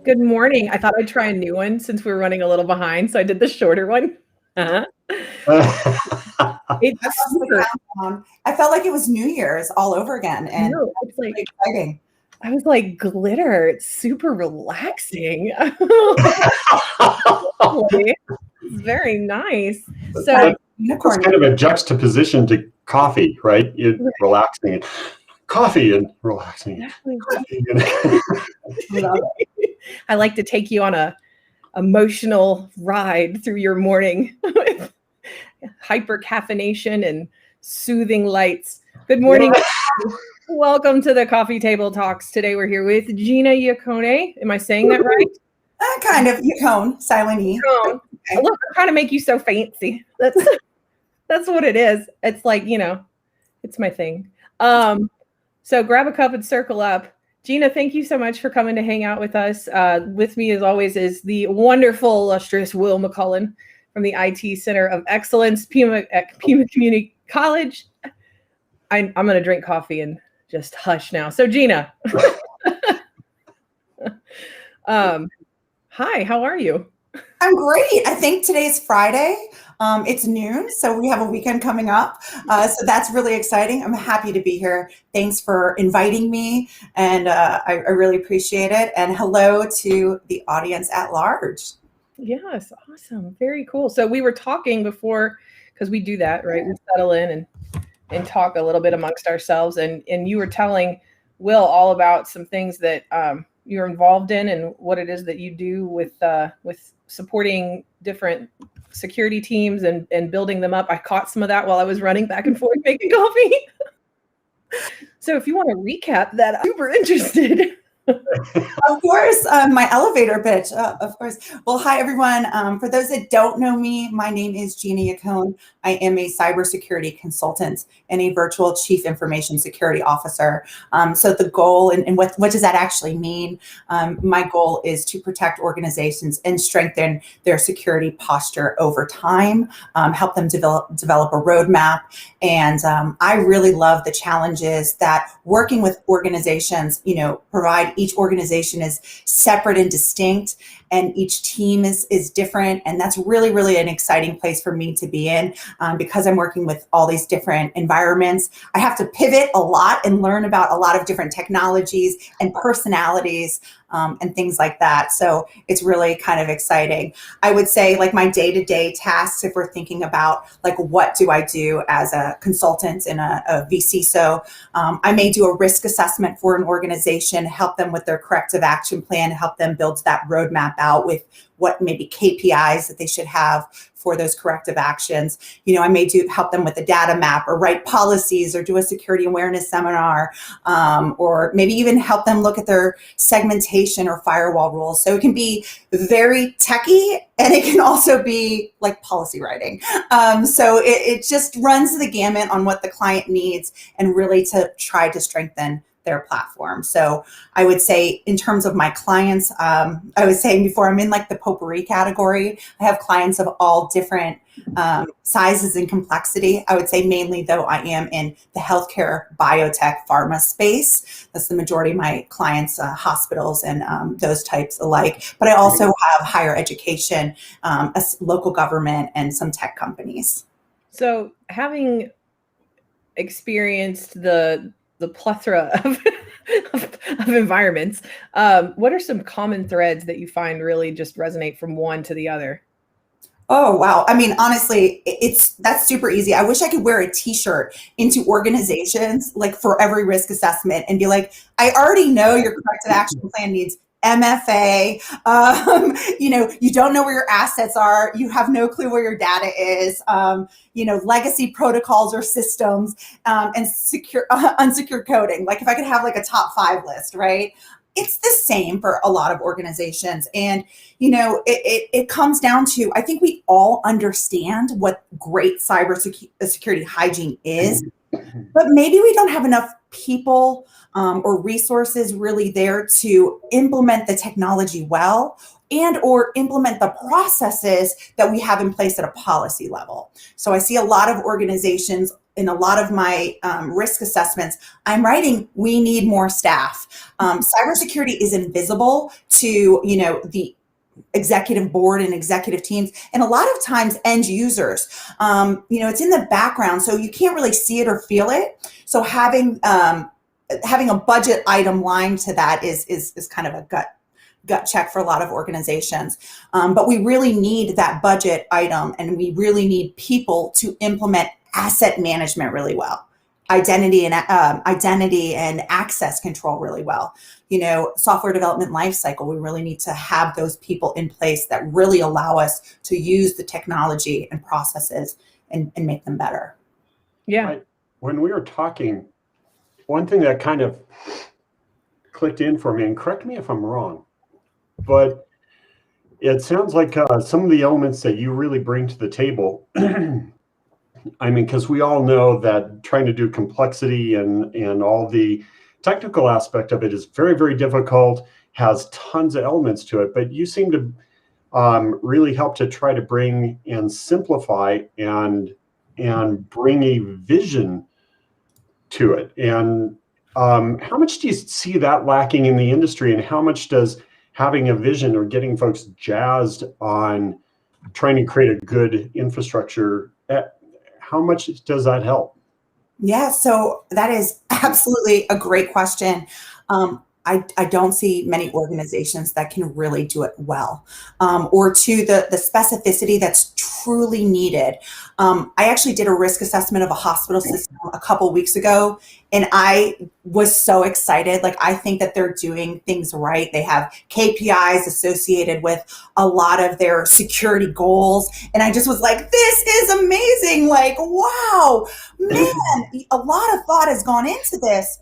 Good morning. I thought I'd try a new one since we were running a little behind, so I did the shorter one. It's super. I felt like it was New Year's all over again, and No, it's like really exciting. I was like, glitter. It's super relaxing. It's very nice. So it's kind of a juxtaposition to coffee, right? Relaxing. Coffee and relaxing. Coffee and I like to take you on a emotional ride through your morning with hyper caffeination and soothing lights. Good morning. Yeah. Welcome to the Coffee Table Talks. Today we're here with Gina Yacone. Am I saying that right? Kind of. Yacone, silent E. Okay. Look, I'm trying to make you so fancy. That's what it is. It's like, it's my thing. So grab a cup and circle up. Gina, thank you so much for coming to hang out with us. With me, as always, is the wonderful, illustrious Will McCullen from the IT Center of Excellence, PIMA Community College. I'm going to drink coffee and just hush now. So, Gina. Hi, how are you? I'm great. I think today's Friday. It's noon, so we have a weekend coming up. So that's really exciting. I'm happy to be here. Thanks for inviting me, and I really appreciate it. And hello to the audience at large. Yes, awesome. Very cool. So we were talking before, because we do that, right? We settle in and talk a little bit amongst ourselves. And you were telling Will all about some things that you're involved in and what it is that you do with supporting different security teams and building them up. I caught some of that while I was running back and forth making coffee. So if you want to recap that, I'm super interested. Of course, my elevator pitch, of course. Well, hi, everyone. For those that don't know me, my name is Gina Yacone. I am a cybersecurity consultant and a virtual chief information security officer. So the goal, and what does that actually mean? My goal is to protect organizations and strengthen their security posture over time, help them develop a roadmap. And I really love the challenges that working with organizations, provide. Each organization is separate and distinct, and each team is different. And that's really, really an exciting place for me to be in because I'm working with all these different environments. I have to pivot a lot and learn about a lot of different technologies and personalities and things like that. So it's really kind of exciting. I would say like my day-to-day tasks, if we're thinking about like what do I do as a consultant in a vCISO, I may do a risk assessment for an organization, help them with their corrective action plan, help them build that roadmap out with what maybe KPIs that they should have for those corrective actions. I may help them with a data map or write policies or do a security awareness seminar, or maybe even help them look at their segmentation or firewall rules. So it can be very techy, and it can also be like policy writing. So it just runs the gamut on what the client needs and really to try to strengthen their platform. So I would say in terms of my clients, I was saying before, I'm in like the potpourri category. I have clients of all different sizes and complexity. I would say mainly though I am in the healthcare, biotech, pharma space. That's the majority of my clients, hospitals and those types alike. But I also have higher education, a local government, and some tech companies. So having experienced the plethora of environments, what are some common threads that you find really just resonate from one to the other? Oh, wow. I mean, honestly, that's super easy. I wish I could wear a t-shirt into organizations like for every risk assessment and be like, I already know your corrective action plan needs MFA, you don't know where your assets are, you have no clue where your data is, legacy protocols or systems, and unsecured coding. Like if I could have like a top 5 list, right? It's the same for a lot of organizations. And, it comes down to, I think we all understand what great cybersecurity hygiene is, but maybe we don't have enough people or resources really there to implement the technology well and or implement the processes that we have in place at a policy level. So I see a lot of organizations in a lot of my risk assessments, I'm writing, we need more staff. Cybersecurity is invisible to, the executive board and executive teams, and a lot of times end users. It's in the background, so you can't really see it or feel it. So having a budget item line to that is kind of a gut check for a lot of organizations. But we really need that budget item, and we really need people to implement asset management really well, identity and access control really well. Software development lifecycle, we really need to have those people in place that really allow us to use the technology and processes and make them better. Yeah. When we were talking, one thing that kind of clicked in for me, and correct me if I'm wrong, but it sounds like some of the elements that you really bring to the table, because we all know that trying to do complexity and all the technical aspect of it is very, very difficult, has tons of elements to it, but you seem to really help to try to bring and simplify and bring a vision to it. And how much do you see that lacking in the industry, and how much does having a vision or getting folks jazzed on trying to create a good infrastructure, how much does that help? Yeah, so that is absolutely a great question. I don't see many organizations that can really do it well, or to the specificity that's truly needed. I actually did a risk assessment of a hospital system a couple weeks ago, and I was so excited. Like, I think that they're doing things right. They have KPIs associated with a lot of their security goals. And I just was like, this is amazing. Like, wow, man, a lot of thought has gone into this.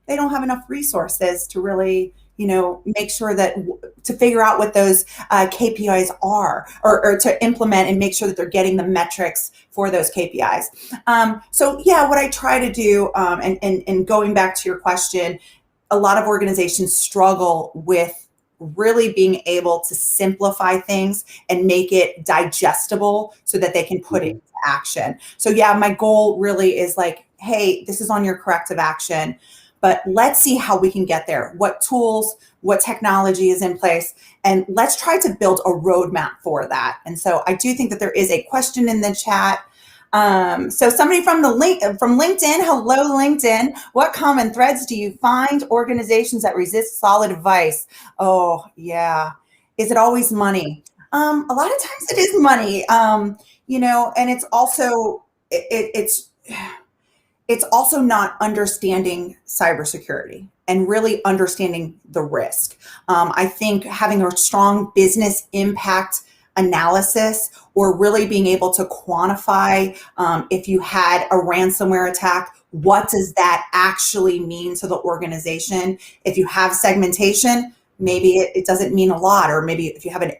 They don't have enough resources to really, make sure that to figure out what those KPIs are, or to implement and make sure that they're getting the metrics for those KPIs. So yeah, what I try to do, and going back to your question, a lot of organizations struggle with really being able to simplify things and make it digestible so that they can put it into action. So yeah, my goal really is like, hey, this is on your corrective action, but let's see how we can get there. What tools, what technology is in place, and let's try to build a roadmap for that. And so I do think that there is a question in the chat. So somebody from LinkedIn, hello LinkedIn. What common threads do you find organizations that resist solid advice? Oh yeah, is it always money? A lot of times it is money, and it's also it's also not understanding cybersecurity and really understanding the risk. I think having a strong business impact analysis, or really being able to quantify if you had a ransomware attack, what does that actually mean to the organization? If you have segmentation, maybe it doesn't mean a lot, or maybe if you have an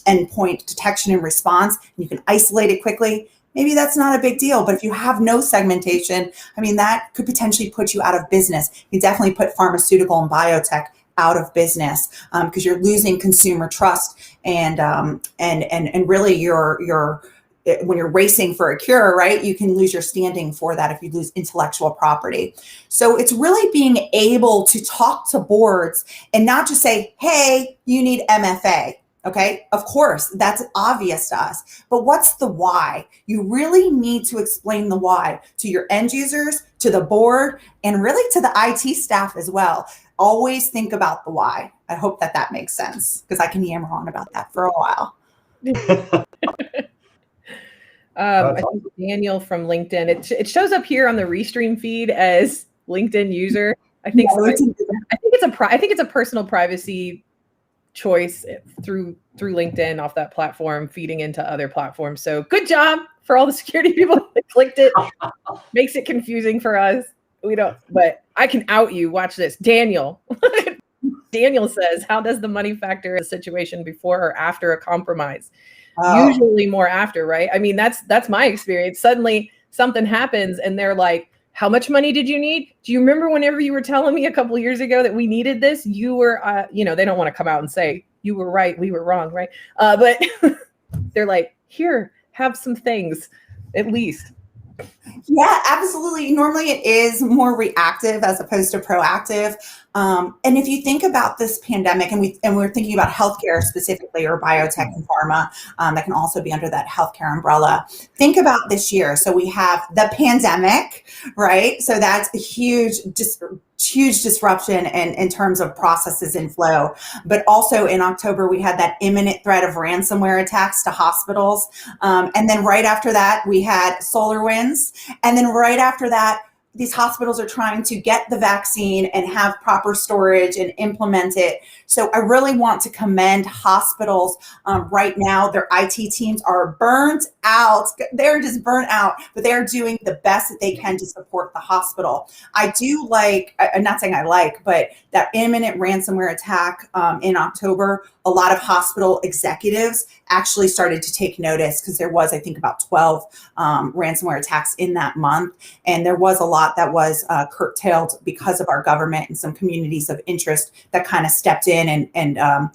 endpoint detection and response, and you can isolate it quickly, maybe that's not a big deal. But if you have no segmentation, that could potentially put you out of business. You definitely put pharmaceutical and biotech out of business, because you're losing consumer trust, and really you're when you're racing for a cure, right? You can lose your standing for that if you lose intellectual property. So it's really being able to talk to boards and not just say, hey, you need MFA. Okay, of course, that's obvious to us, but what's the why? You really need to explain the why to your end users, to the board, and really to the IT staff as well. Always think about the why. I hope that makes sense, because I can yammer on about that for a while. I think Daniel from LinkedIn, it shows up here on the Restream feed as LinkedIn user. I think it's a personal privacy choice through LinkedIn off that platform, feeding into other platforms. So good job for all the security people that clicked it. Makes it confusing for us. We don't, but I can out you. Watch this. Daniel. Daniel says, how does the money factor in a situation before or after a compromise? Usually more after, right? I mean, that's my experience. Suddenly something happens and they're like, how much money did you need? Do you remember whenever you were telling me a couple of years ago that we needed this? You were, they don't want to come out and say, you were right, we were wrong, right? But they're like, here, have some things, at least. Yeah, absolutely. Normally it is more reactive as opposed to proactive. And if you think about this pandemic, and we're thinking about healthcare specifically, or biotech and pharma, that can also be under that healthcare umbrella. Think about this year. So we have the pandemic, right? So that's a huge disruption in terms of processes and flow. But also in October, we had that imminent threat of ransomware attacks to hospitals. And then right after that, we had SolarWinds. And then right after that, these hospitals are trying to get the vaccine and have proper storage and implement it. So I really want to commend hospitals. Right now, their IT teams are burnt out. They're just burnt out, but they're doing the best that they can to support the hospital. I do like, I'm not saying I like, but that imminent ransomware attack in October, a lot of hospital executives actually started to take notice, because there was, I think, about 12 ransomware attacks in that month. And there was a lot that was curtailed because of our government and some communities of interest that kind of stepped in and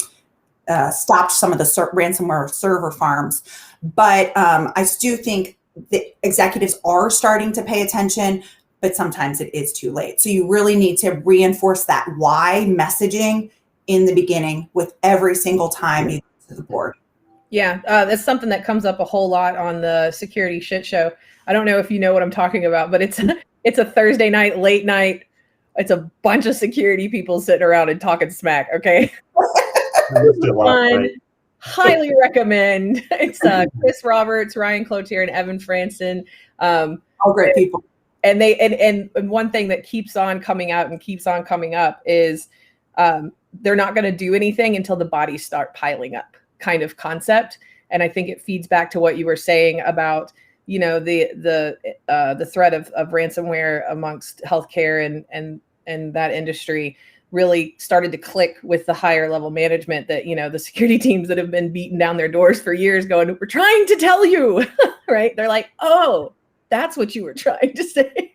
stopped some of the ransomware server farms. But I do think the executives are starting to pay attention, but sometimes it is too late. So you really need to reinforce that why messaging in the beginning with every single time you go to the board. Yeah, that's something that comes up a whole lot on the security shit show. I don't know if you know what I'm talking about, but it's a Thursday night, late night. It's a bunch of security people sitting around and talking smack. Okay. Fun. Highly recommend. It's Chris Roberts, Ryan Cloutier, and Evan Franson. All great people. And and one thing that keeps on coming out and keeps on coming up is they're not going to do anything until the bodies start piling up, kind of concept. And I think it feeds back to what you were saying about, the threat of ransomware amongst healthcare and that industry really started to click with the higher level management that, the security teams that have been beating down their doors for years going, we're trying to tell you, right? They're like, oh, that's what you were trying to say.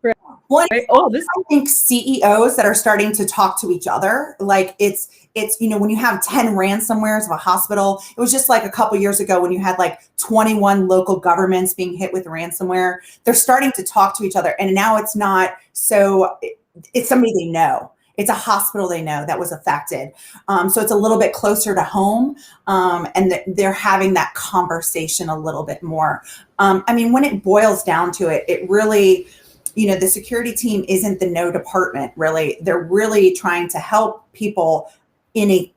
Right. Well, right? I think CEOs that are starting to talk to each other, like it's when you have 10 ransomwares of a hospital, it was just like a couple years ago when you had like 21 local governments being hit with ransomware. They're starting to talk to each other, and now it's not so. It's somebody they know. It's a hospital they know that was affected. So it's a little bit closer to home, and they're having that conversation a little bit more. When it boils down to it, it really, the security team isn't the no department, really. They're really trying to help people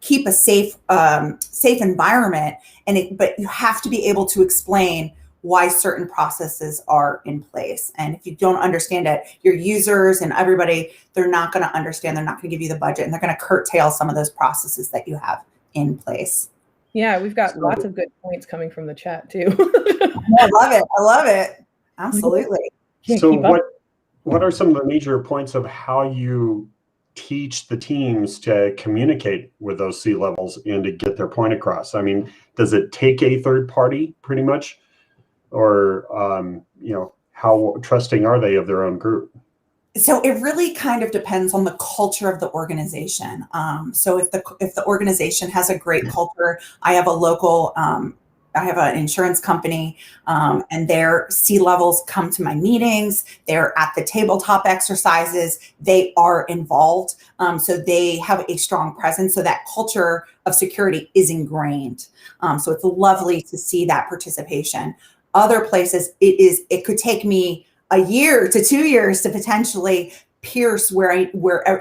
keep a safe environment. But you have to be able to explain why certain processes are in place. And if you don't understand it, your users and everybody, they're not going to understand. They're not going to give you the budget, and they're going to curtail some of those processes that you have in place. Yeah, we've got lots of good points coming from the chat too. I love it. Absolutely. So what are some of the major points of how you teach the teams to communicate with those C-levels and to get their point across? I mean, does it take a third party pretty much? Or, how trusting are they of their own group? So it really kind of depends on the culture of the organization. So if the organization has a great culture, I have an insurance company, and their C-levels come to my meetings. They're at the tabletop exercises. They are involved. So they have a strong presence. So that culture of security is ingrained. So it's lovely to see that participation. Other places, it could take me a year to 2 years to potentially pierce where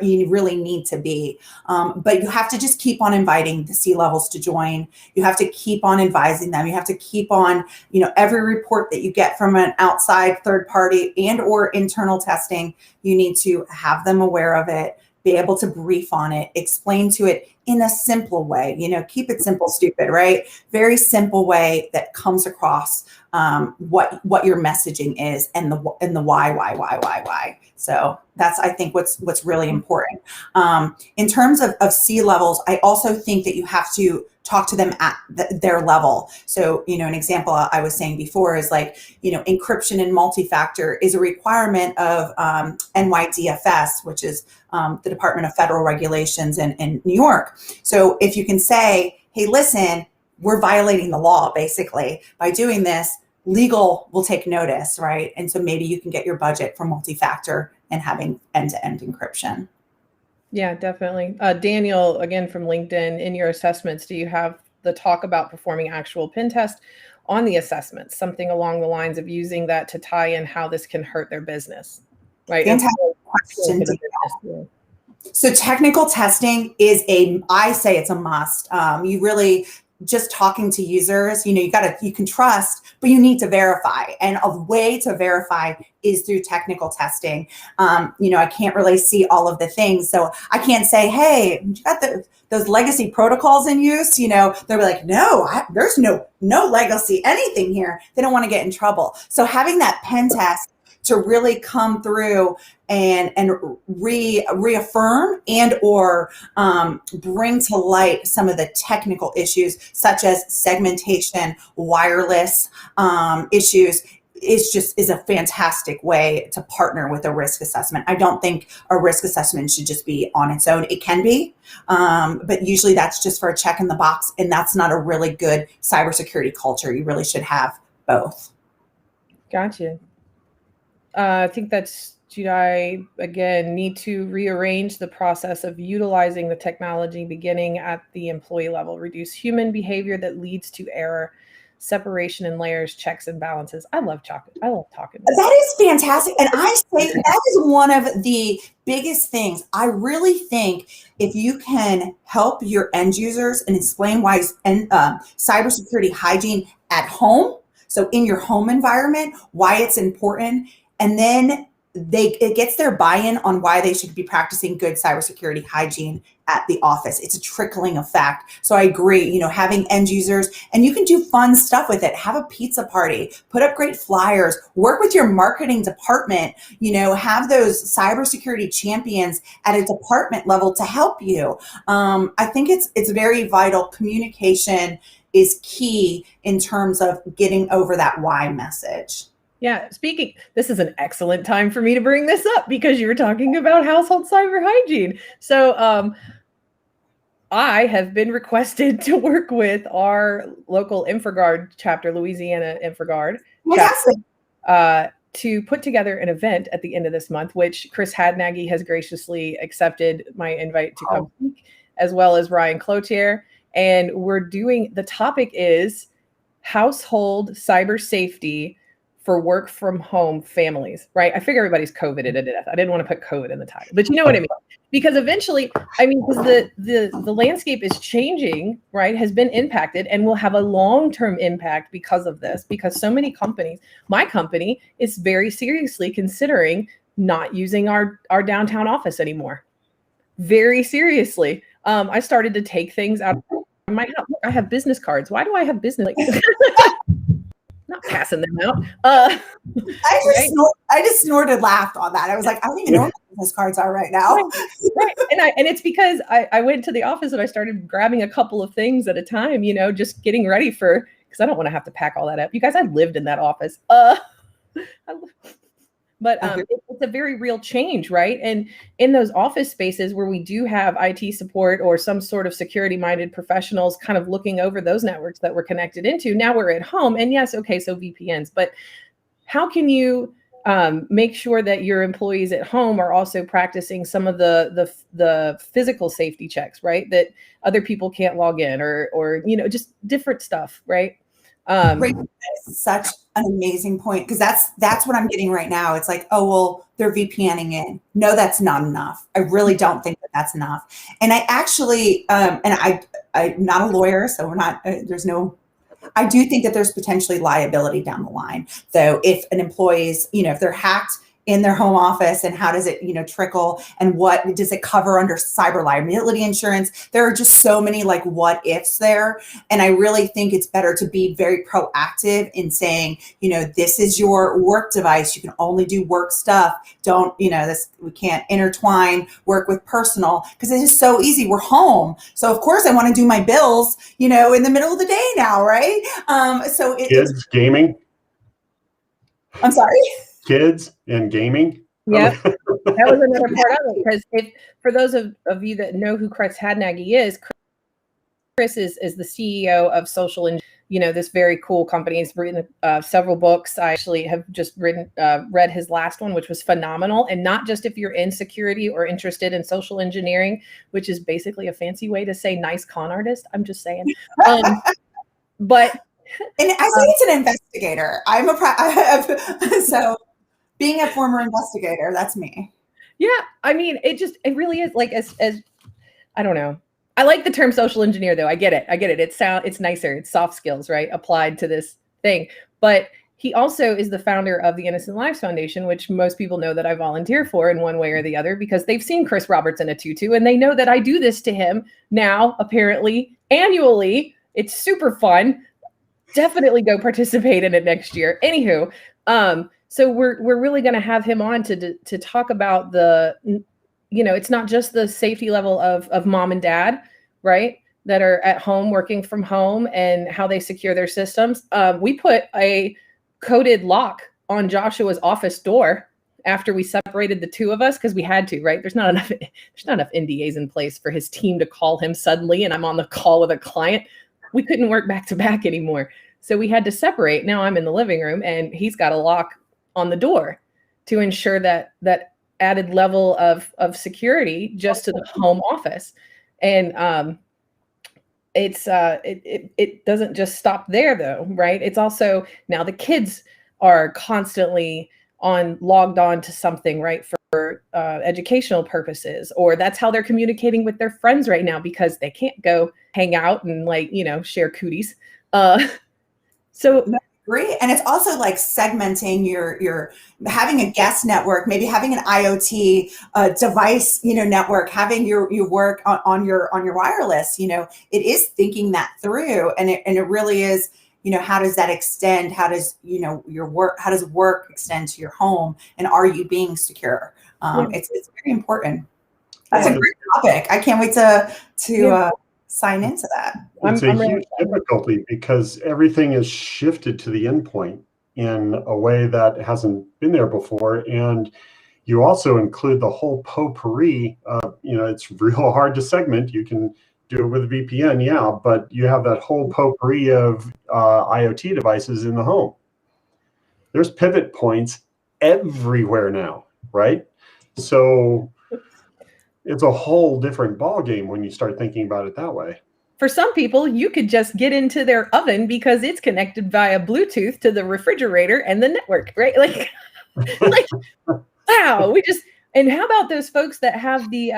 you really need to be. But you have to just keep on inviting the C-levels to join. You have to keep on advising them. You have to keep on, every report that you get from an outside third party and or internal testing, you need to have them aware of it, be able to brief on it, explain to it in a simple way, keep it simple, stupid, right? Very simple way that comes across what your messaging is and the why. So that's, I think, what's really important. In terms of C-levels, I also think that you have to talk to them at their level. So, an example I was saying before is like, encryption and multi-factor is a requirement of NYDFS, which is the Department of Federal Regulations in New York. So if you can say, hey, listen, we're violating the law basically by doing this, legal will take notice, right? And so maybe you can get your budget for multi-factor and having end-to-end encryption. Yeah, definitely. Daniel, again, from LinkedIn, in your assessments, do you have the talk about performing actual pen test on the assessments, something along the lines of using that to tie in how this can hurt their business, right? Fantastic question. So technical testing is I say it's a must. You really, just talking to users, you can trust, but you need to verify. And a way to verify is through technical testing. I can't really see all of the things. So I can't say, hey, you got those legacy protocols in use, they'll be like, no, there's no legacy anything here. They don't want to get in trouble. So having that pen test to really come through and reaffirm and or bring to light some of the technical issues such as segmentation, wireless issues is a fantastic way to partner with a risk assessment. I don't think a risk assessment should just be on its own. It can be, but usually that's just for a check in the box, and that's not a really good cybersecurity culture. You really should have both. Gotcha. I think I, again, need to rearrange the process of utilizing the technology beginning at the employee level, reduce human behavior that leads to error, separation in layers, checks and balances. I love talking. That is fantastic. And I say that is one of the biggest things. I really think if you can help your end users and explain why cybersecurity hygiene at home, so in your home environment, why it's important, and then it gets their buy-in on why they should be practicing good cybersecurity hygiene at the office. It's a trickling effect. So I agree, having end users, and you can do fun stuff with it. Have a pizza party, put up great flyers, work with your marketing department, have those cybersecurity champions at a department level to help you. I think it's very vital. Communication is key in terms of getting over that why message. Yeah, this is an excellent time for me to bring this up because you were talking about household cyber hygiene. So I have been requested to work with our local InfraGard chapter, Louisiana InfraGard, to put together an event at the end of this month, which Chris Hadnaggy has graciously accepted my invite to come speak, as well as Ryan Cloutier. And the topic is household cyber safety for work from home families, right? I figure everybody's COVIDed to death. I didn't want to put COVID in the title, but you know what I mean? Because eventually, because the landscape is changing, right? Has been impacted and will have a long-term impact because of this, because so many companies, my company is very seriously considering not using our downtown office anymore. Very seriously. I started to take things out of my house. Look, I have business cards. Why do I have business? Not passing them out. I just snorted, laughed on that. I was like, I don't even know what my business cards are right now. Right. And it's because I went to the office and I started grabbing a couple of things at a time, just getting ready because I don't want to have to pack all that up. You guys, I lived in that office. But it's a very real change, right? And in those office spaces where we do have IT support or some sort of security-minded professionals kind of looking over those networks that we're connected into, now we're at home. And yes, okay, so VPNs. But how can you make sure that your employees at home are also practicing some of the physical safety checks, right? That other people can't log in or just different stuff, right? That's such an amazing point, because that's what I'm getting right now. It's like, oh, well, they're VPNing in. No, that's not enough. I really don't think that that's enough. And I actually, I'm not a lawyer, so we're not. I do think that there's potentially liability down the line, though, if an employee's, if they're hacked in their home office, and how does it, trickle, and what does it cover under cyber liability insurance? There are just so many like what ifs there. And I really think it's better to be very proactive in saying, this is your work device. You can only do work stuff. Don't, we can't intertwine work with personal, because it's just so easy. We're home. So of course I want to do my bills, in the middle of the day now, right? Kids gaming. I'm sorry? Kids and gaming. Yeah, that was another part of it, because for those of you that know who Chris Hadnagy is, Chris is the CEO of Social, this very cool company. He's written several books. I actually have just read his last one, which was phenomenal. And not just if you're in security or interested in social engineering, which is basically a fancy way to say nice con artist. I'm just saying. But and I say it's an investigator. So being a former investigator, that's me. Yeah, I mean, it really is like as I don't know. I like the term social engineer, though. I get it. It's nicer. It's soft skills, right? Applied to this thing. But he also is the founder of the Innocent Lives Foundation, which most people know that I volunteer for in one way or the other, because they've seen Chris Roberts in a tutu, and they know that I do this to him now, apparently, annually. It's super fun. Definitely go participate in it next year. Anywho, so we're really going to have him on to talk about it's not just the safety level of mom and dad, right, that are at home working from home, and how they secure their systems. We put a coded lock on Joshua's office door after we separated the two of us, because we had to, right? There's not enough NDAs in place for his team to call him suddenly, and I'm on the call with a client. We couldn't work back to back anymore. So we had to separate. Now I'm in the living room, and he's got a lock on the door to ensure that added level of security just to the home office. And it doesn't just stop there, though, right? It's also now the kids are constantly logged on to something, right, for educational purposes, or that's how they're communicating with their friends right now, because they can't go hang out and share cooties. So Great. And it's also like segmenting your having a guest network, maybe having an IoT device, network, having your work on your wireless, it is thinking that through, and it really is, how does that extend? How does, how does work extend to your home, and are you being secure? It's very important. That's a great topic. I can't wait to sign into that. It's a huge difficulty, because everything is shifted to the endpoint in a way that hasn't been there before. And you also include the whole potpourri. It's real hard to segment. You can do it with a VPN, yeah, but you have that whole potpourri of IoT devices in the home. There's pivot points everywhere now, right? So it's a whole different ballgame when you start thinking about it that way. For some people, you could just get into their oven because it's connected via Bluetooth to the refrigerator and the network, right? Like wow, and how about those folks that have the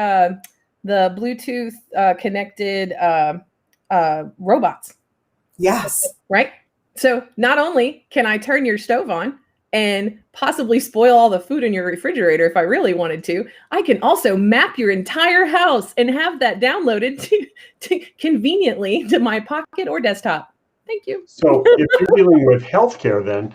Bluetooth connected robots? Yes. Right? So not only can I turn your stove on and possibly spoil all the food in your refrigerator if I really wanted to, I can also map your entire house and have that downloaded to conveniently to my pocket or desktop. Thank you. So if you're dealing with healthcare, then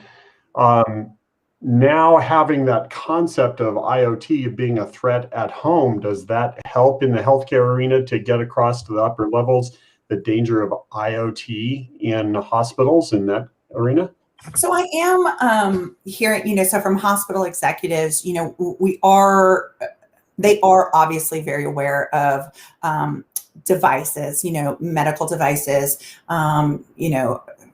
now having that concept of IoT being a threat at home, does that help in the healthcare arena to get across to the upper levels the danger of IoT in hospitals in that arena? So I am hearing, so from hospital executives, they are obviously very aware of devices, medical devices,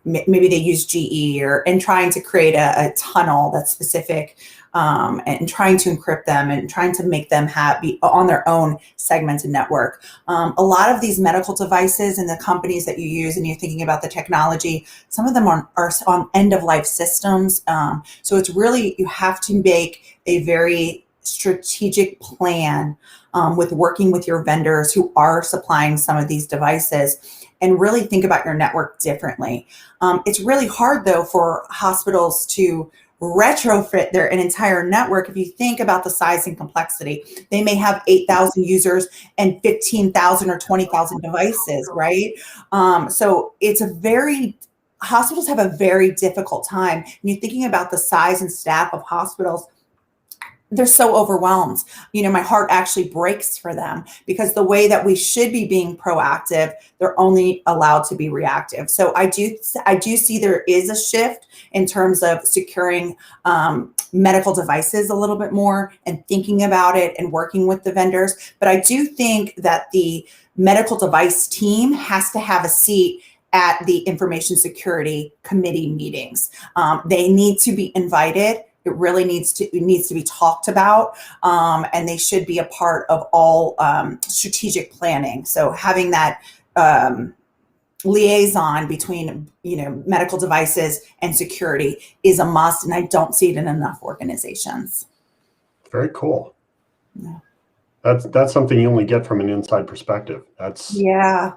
maybe they use GE and trying to create a tunnel that's specific, and trying to encrypt them and trying to make them be on their own segmented network. A lot of these medical devices and the companies that you use, and you're thinking about the technology, some of them are on end-of-life systems. So it's really, you have to make a very strategic plan with working with your vendors who are supplying some of these devices, and really think about your network differently. It's really hard, though, for hospitals to retrofit an entire network. If you think about the size and complexity, they may have 8,000 users and 15,000 or 20,000 devices, right? So hospitals have a very difficult time. And you're thinking about the size and staff of hospitals, they're so overwhelmed. My heart actually breaks for them, because the way that we should be being proactive, they're only allowed to be reactive. So I do see there is a shift in terms of securing medical devices a little bit more and thinking about it and working with the vendors. But I do think that the medical device team has to have a seat at the information security committee meetings. They need to be invited. It really needs to be talked about, and they should be a part of all strategic planning. So having that liaison between medical devices and security is a must, and I don't see it in enough organizations. Very cool. Yeah. That's something you only get from an inside perspective. That's I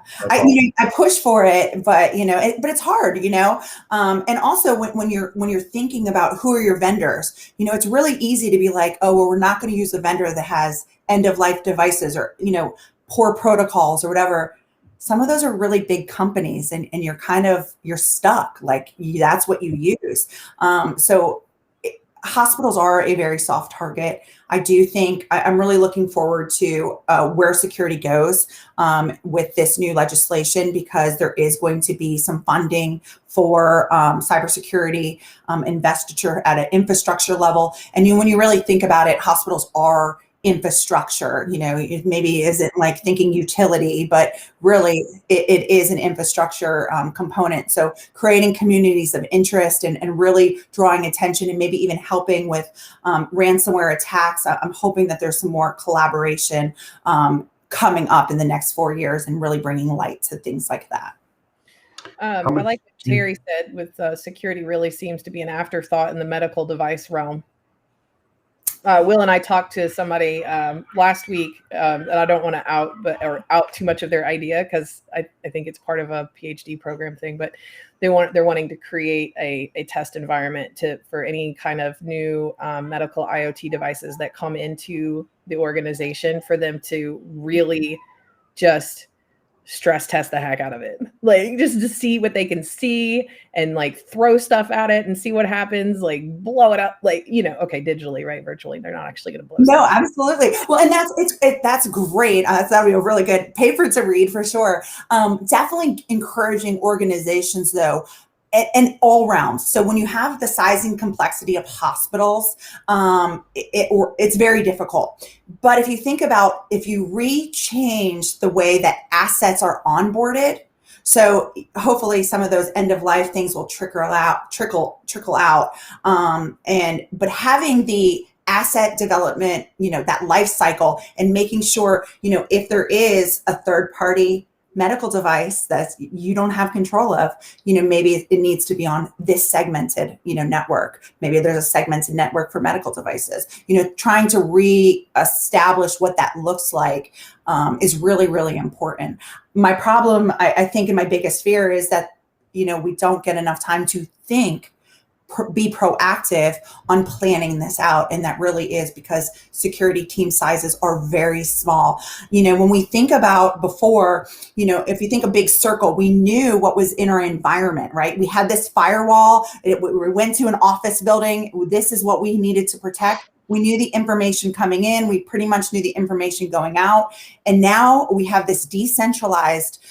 push for it, but but it's hard, and also when you're thinking about who are your vendors, it's really easy to be like, oh, well, we're not going to use a vendor that has end of life devices or poor protocols or whatever. Some of those are really big companies, and you're stuck. Like, that's what you use. Hospitals are a very soft target. I do think I'm really looking forward to where security goes with this new legislation, because there is going to be some funding for cybersecurity investiture at an infrastructure level. And when you really think about it, hospitals are infrastructure. It maybe isn't like thinking utility, but really it is an infrastructure component. So creating communities of interest and really drawing attention, and maybe even helping with ransomware attacks. I'm hoping that there's some more collaboration coming up in the next 4 years, and really bringing light to things like that. I like what Terry said with security really seems to be an afterthought in the medical device realm. Will and I talked to somebody last week that I don't want to out too much of their idea, because I think it's part of a PhD program thing, but they're wanting to create a test environment for any kind of new medical IoT devices that come into the organization, for them to really just stress test the heck out of it, like just to see what they can see, and like throw stuff at it and see what happens, like blow it up, like okay, digitally, right? Virtually, they're not actually going to blow no stuff. Absolutely. Well, and that's great. That'll be a really good paper to read for sure. Definitely encouraging organizations, though, and all rounds. So when you have the size and complexity of hospitals, it's very difficult. But if you think about, if you rechange the way that assets are onboarded, so hopefully some of those end of life things will trickle out. But having the asset development, that life cycle, and making sure, if there is a third party medical device that you don't have control of, maybe it needs to be on this segmented, network. Maybe there's a segmented network for medical devices. Trying to re-establish what that looks like is really, really important. My problem, I think, and my biggest fear is that, we don't get enough time to be proactive on planning this out. And that really is because security team sizes are very small. When we think about before, if you think a big circle, we knew what was in our environment, right? We had this firewall. We went to an office building. This is what we needed to protect. We knew the information coming in. We pretty much knew the information going out. And now we have this decentralized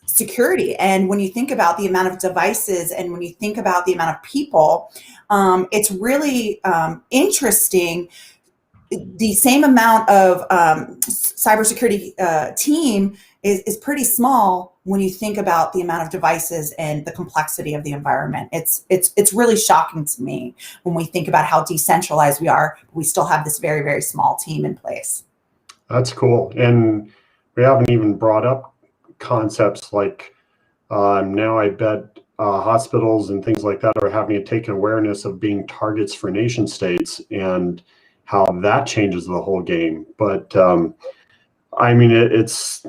security. And when you think about the amount of devices, and when you think about the amount of people, it's really interesting the same amount of cybersecurity team is pretty small when you think about the amount of devices and the complexity of the environment. It's really shocking to me when we think about how decentralized we are. We still have this very, very small team in place. That's cool. And we haven't even brought up concepts like now I bet hospitals and things like that are having to take awareness of being targets for nation states and how that changes the whole game. But I mean, it's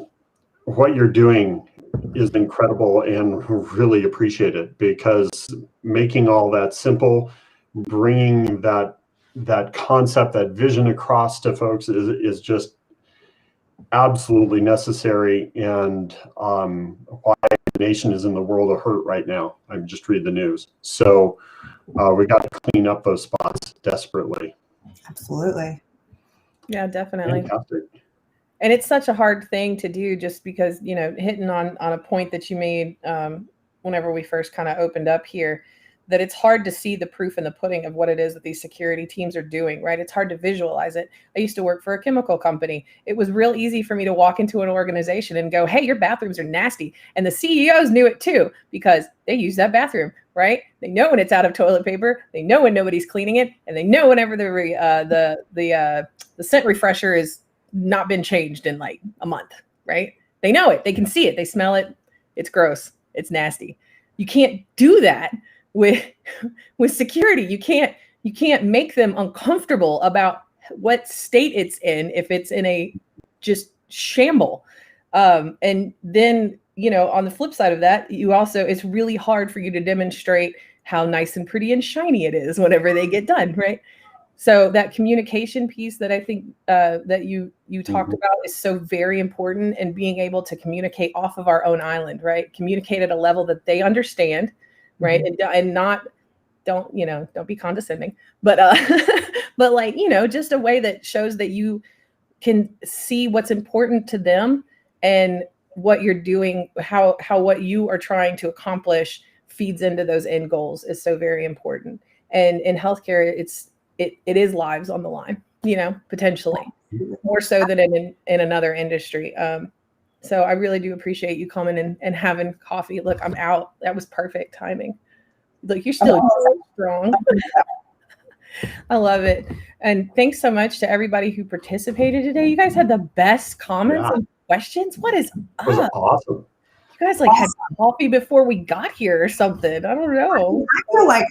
what you're doing is incredible and really appreciate it, because making all that simple, bringing that concept, that vision across to folks is just absolutely necessary, and why the nation is in the world of hurt right now. I just read the news. So we got to clean up those spots desperately. Absolutely. Yeah, definitely. Fantastic. And it's such a hard thing to do, just because, you know, hitting on a point that you made whenever we first kind of opened up here, that it's hard to see the proof in the pudding of what it is that these security teams are doing, right? It's hard to visualize it. I used to work for a chemical company. It was real easy for me to walk into an organization and go, hey, your bathrooms are nasty. And the CEOs knew it too, because they use that bathroom, right? They know when it's out of toilet paper. They know when nobody's cleaning it. And they know whenever the scent refresher is not been changed in like a month, right? They know it. They can see it. They smell it. It's gross. It's nasty. You can't do that with security. You can't make them uncomfortable about what state it's in if it's in a just shamble. And then, you know, on the flip side of that, it's really hard for you to demonstrate how nice and pretty and shiny it is whenever they get done, right? So that communication piece that I think that you talked about is so very important, and being able to communicate off of our own island, right? Communicate at a level that they understand, right? And don't be condescending, but but like, you know, just a way that shows that you can see what's important to them and what you're doing, how what you are trying to accomplish feeds into those end goals is so very important. And in healthcare, it is lives on the line, you know, potentially more so than in another industry. So I really do appreciate you coming and having coffee. Look, I'm out. That was perfect timing. Look, you're still so strong. I love it. And thanks so much to everybody who participated today. You guys had the best comments and questions. What is up? It was awesome. You guys like had coffee before we got here or something. I don't know. I feel like,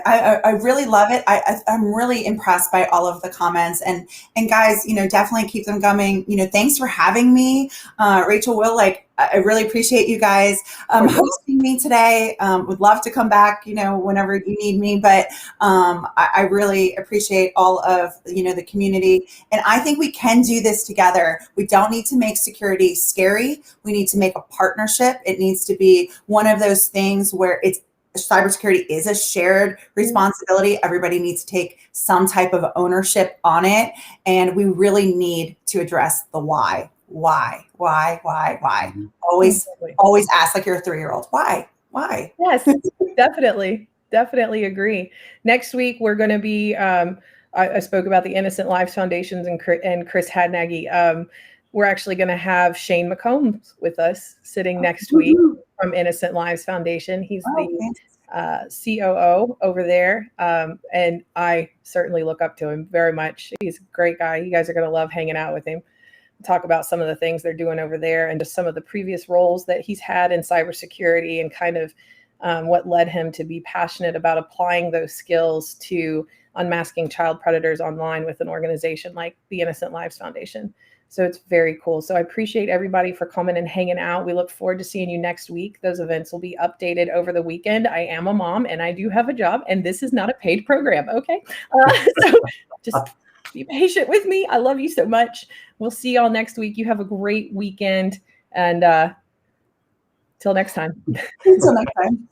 I really love it. I'm really impressed by all of the comments, and guys, you know, definitely keep them coming. You know, thanks for having me, Rachel, Will. Like, I really appreciate you guys hosting me today. Would love to come back, you know, whenever you need me. But I really appreciate all of, you know, the community. And I think we can do this together. We don't need to make security scary. We need to make a partnership. It needs to be one of those things where cybersecurity is a shared responsibility. Everybody needs to take some type of ownership on it. And we really need to address the why. Why? Always ask like you're a 3-year-old. Why? Yes, definitely agree. Next week, we're going to be, I spoke about the Innocent Lives Foundations and Chris Hadnagy. We're actually going to have Shane McCombs with us sitting next week from Innocent Lives Foundation. He's the COO over there. And I certainly look up to him very much. He's a great guy. You guys are going to love hanging out with him. Talk about some of the things they're doing over there and just some of the previous roles that he's had in cybersecurity, and kind of what led him to be passionate about applying those skills to unmasking child predators online with an organization like the Innocent Lives Foundation. So it's very cool. So I appreciate everybody for coming and hanging out. We look forward to seeing you next week. Those events will be updated over the weekend. I am a mom and I do have a job, and this is not a paid program. Okay. So just be patient with me. I love you so much. We'll see y'all next week. You have a great weekend, and till next time. Until next time.